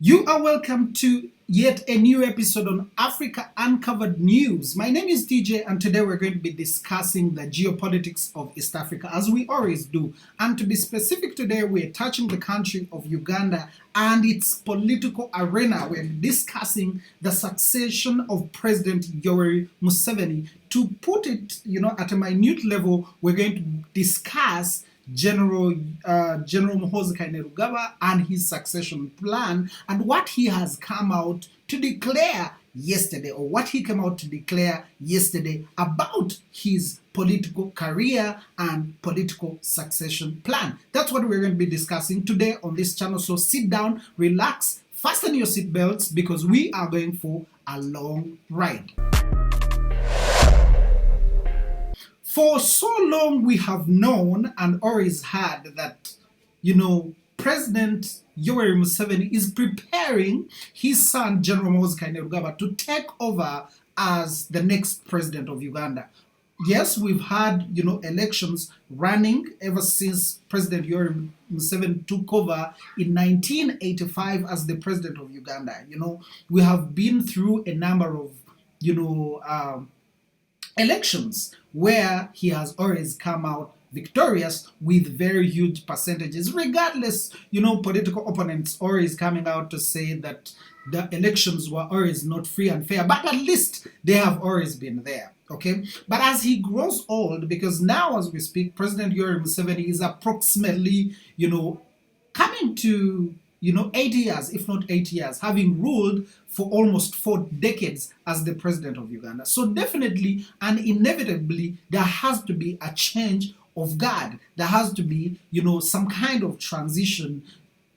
You are welcome to yet a new episode on Africa Uncovered News. My name is DJ, and today we're going to be discussing the geopolitics of East Africa, as we always do. And to be specific, today we're touching the country of Uganda and its political arena. We're discussing the succession of President Yoweri Museveni. To put it, at a minute level, we're going to discuss General Muhoozi Kainerugaba and his succession plan, and what he has come out to declare yesterday, or what he came out to declare yesterday about his political career and political succession plan. That's what we're going to be discussing today on this channel. So sit down, relax, fasten your seatbelts, because we are going for a long ride. For so long, we have known and always heard that, President Yoweri Museveni is preparing his son, General Muhoozi Kainerugaba, to take over as the next president of Uganda. Yes, we've had, elections running ever since President Yoweri Museveni took over in 1985 as the president of Uganda. We have been through a number of, elections where he has always come out victorious with very huge percentages. Regardless, political opponents always coming out to say that the elections were always not free and fair, but at least they have always been there. Okay, but as he grows old, because now as we speak, President Yoweri Museveni is approximately, coming to 8 years, if not 8 years, having ruled for almost 4 decades as the president of Uganda. So definitely and inevitably, there has to be a change of guard. There has to be, some kind of transition,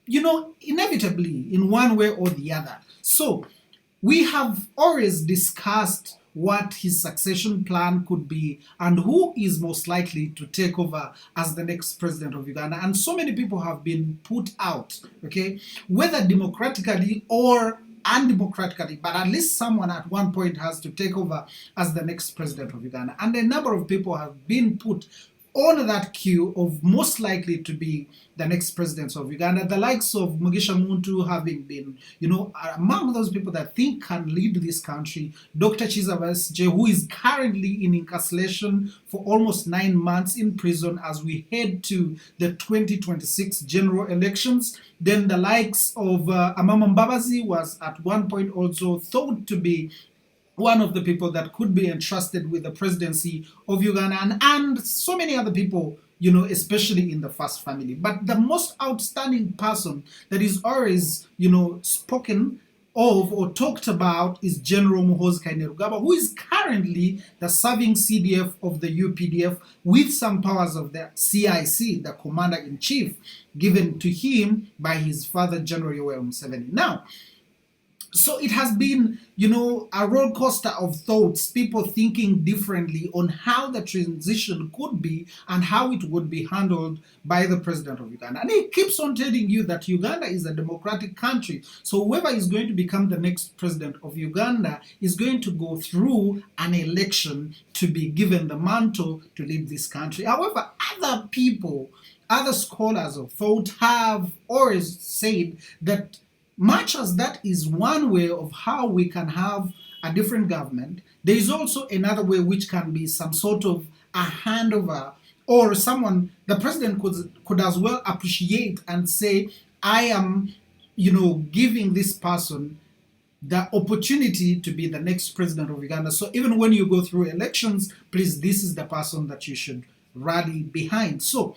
inevitably in one way or the other. So we have always discussed what his succession plan could be and who is most likely to take over as the next president of Uganda. And so many people have been put out, okay, whether democratically or undemocratically, but at least someone at one point has to take over as the next president of Uganda. And a number of people have been put on that queue of most likely to be the next president of Uganda, the likes of Mugisha Muntu having been, among those people that think can lead this country. Dr. Chiza Besigye, who is currently in incarceration for almost 9 months in prison as we head to the 2026 general elections. Then the likes of Amama Mbabazi was at one point also thought to be one of the people that could be entrusted with the presidency of Uganda, and so many other people, especially in the first family. But the most outstanding person that is always, spoken of or talked about is General Muhoozi Kainerugaba, who is currently the serving CDF of the UPDF with some powers of the CIC, the commander-in-chief, given to him by his father, General Yoweri Museveni. Now, so it has been, a roller coaster of thoughts, people thinking differently on how the transition could be and how it would be handled by the president of Uganda. And he keeps on telling you that Uganda is a democratic country. So whoever is going to become the next president of Uganda is going to go through an election to be given the mantle to lead this country. However, other people, other scholars of thought have always said that much as that is one way of how we can have a different government, there is also another way which can be some sort of a handover, or someone the president could as well appreciate and say, I am, giving this person the opportunity to be the next president of Uganda. So even when you go through elections, please, this is the person that you should rally behind. So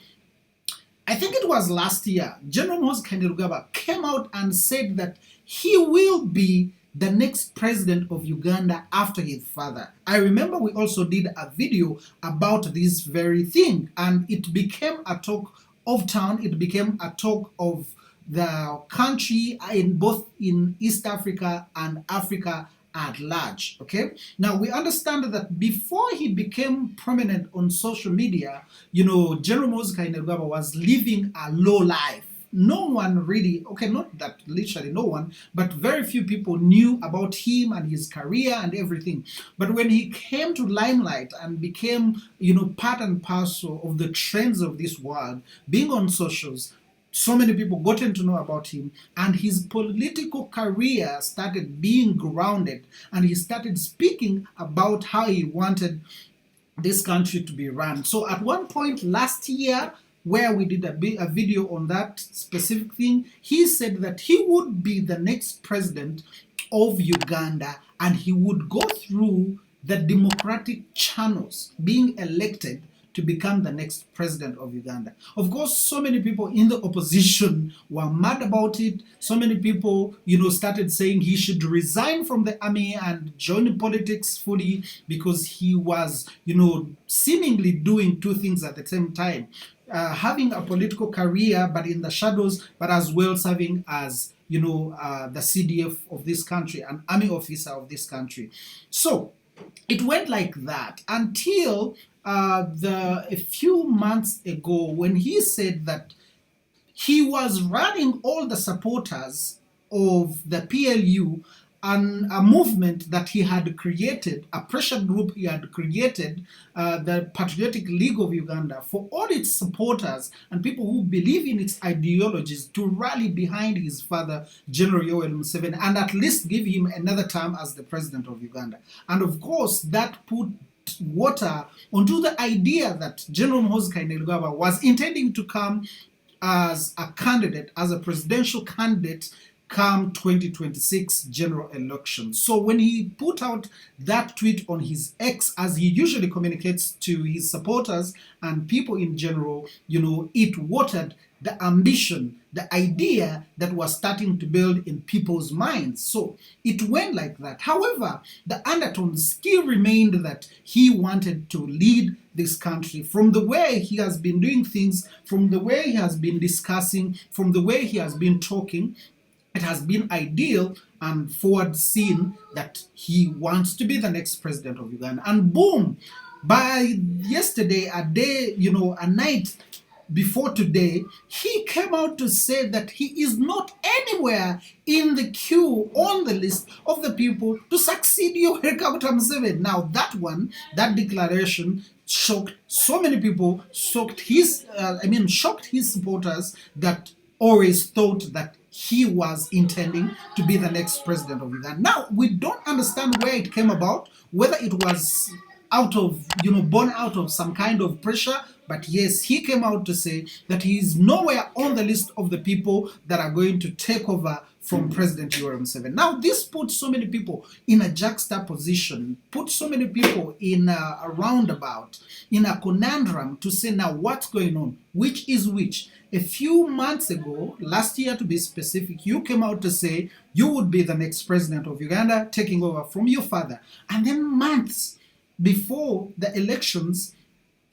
I think it was last year, General Muhoozi Kainerugaba came out and said that he will be the next president of Uganda after his father. I remember we also did a video about this very thing, and it became a talk of town, it became a talk of the country both in East Africa and Africa at large. Okay, now we understand that before he became prominent on social media, General Muhoozi Kainerugaba was living a low life. No one really, okay, not that literally no one, but very few people knew about him and his career and everything. But when he came to limelight and became, part and parcel of the trends of this world, being on socials, so many people gotten to know about him, and his political career started being grounded, and he started speaking about how he wanted this country to be run. So at one point last year, where we did a video on that specific thing, he said that he would be the next president of Uganda, and he would go through the democratic channels, being elected to become the next president of Uganda. Of course, so many people in the opposition were mad about it. So many people, started saying he should resign from the army and join politics fully, because he was, seemingly doing two things at the same time. Having a political career, but in the shadows, but as well serving as, the CDF of this country, an army officer of this country. So it went like that until a few months ago, when he said that he was running all the supporters of the PLU and a movement that he had created, a pressure group he had created, the Patriotic League of Uganda, for all its supporters and people who believe in its ideologies to rally behind his father, General Museveni, and at least give him another term as the president of Uganda. And of course, that put water onto the idea that General Muhoozi Kainerugaba was intending to come as a candidate, as a presidential candidate, come 2026 general election. So when he put out that tweet on his X, as he usually communicates to his supporters and people in general, it watered the ambition, the idea that was starting to build in people's minds. So it went like that. However, the undertone still remained that he wanted to lead this country, from the way he has been doing things, from the way he has been discussing, from the way he has been talking. It has been ideal and forward seen that he wants to be the next president of Uganda. And boom, by yesterday, a day, a night before today, he came out to say that he is not anywhere in the queue on the list of the people to succeed Yoweri Kaguta Museveni. Now that declaration shocked so many people, shocked his supporters that always thought that he was intending to be the next president of Uganda. Now, we don't understand where it came about, whether it was born out of some kind of pressure, but yes, he came out to say that he is nowhere on the list of the people that are going to take over from President Yoweri Museveni. Now, this puts so many people in a juxtaposition, puts so many people in a roundabout, in a conundrum to say, now what's going on? Which is which? A few months ago, last year to be specific, you came out to say you would be the next president of Uganda, taking over from your father. And then months before the elections,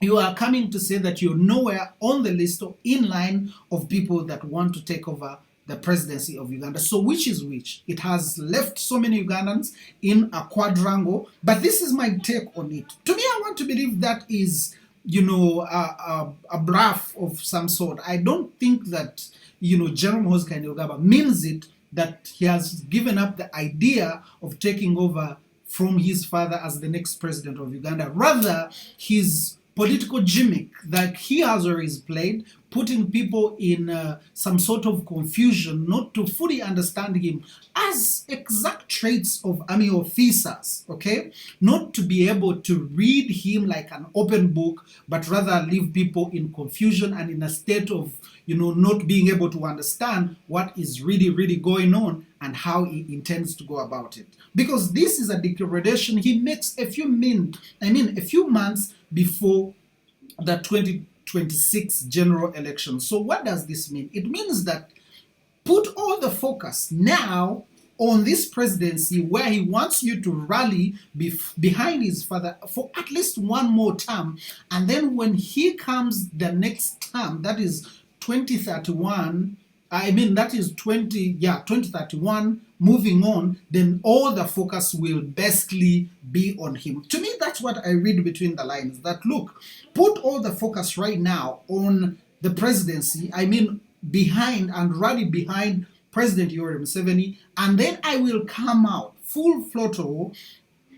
you are coming to say that you're nowhere on the list or in line of people that want to take over the presidency of Uganda. So which is which? It has left so many Ugandans in a quadrangle, but this is my take on it. To me, I want to believe that is a bluff of some sort. I don't think that, General Muhoozi Kainerugaba means it, that he has given up the idea of taking over from his father as the next president of Uganda. Rather, his political gimmick that he has always played, putting people in some sort of confusion, not to fully understand him as exact traits of army officers, okay? Not to be able to read him like an open book, but rather leave people in confusion and in a state of, not being able to understand what is really, really going on and how he intends to go about it. Because this is a declaration he makes a few months before the 2026 general election. So what does this mean? It means that put all the focus now on this presidency, where he wants you to rally behind his father for at least one more term, and then when he comes the next term, that is 2031, that is 2031, moving on, then all the focus will basically be on him. To me, that's what I read between the lines, that look, put all the focus right now on the presidency, behind and rally behind President Yoweri Museveni, and then I will come out full throttle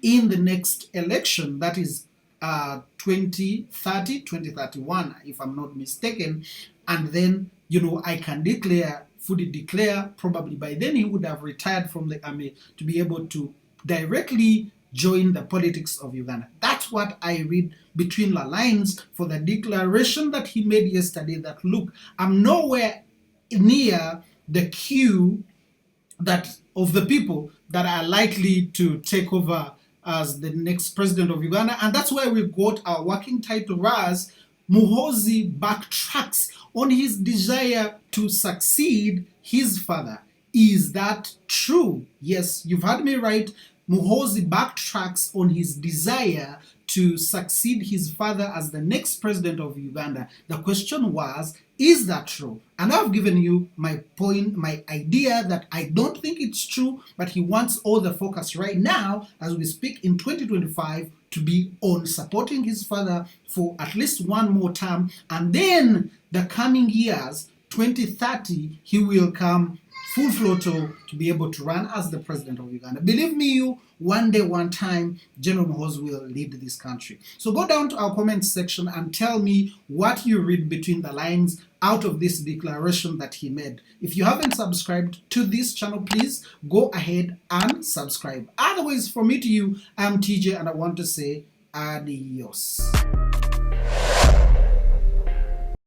in the next election, that is 2030, 2031, if I'm not mistaken, and then I can fully declare, probably by then he would have retired from the army to be able to directly join the politics of Uganda. That's what I read between the lines for the declaration that he made yesterday that, look, I'm nowhere near the queue that of the people that are likely to take over as the next president of Uganda. And that's why we got our working title as Muhoozi backtracks on his desire to succeed his father. Is that true? Yes, you've heard me right. Muhoozi backtracks on his desire to succeed his father as the next president of Uganda. The question was, is that true? And I've given you my point, my idea that I don't think it's true, but he wants all the focus right now, as we speak in 2025, to be on supporting his father for at least one more term. And then the coming years, 2030, he will come full throttle to be able to run as the president of Uganda. Believe me, you, one day, one time, General Muhoozi will lead this country. So go down to our comments section and tell me what you read between the lines out of this declaration that he made. If you haven't subscribed to this channel, please go ahead and subscribe. Otherwise, from me to you, I'm TJ, and I want to say adios.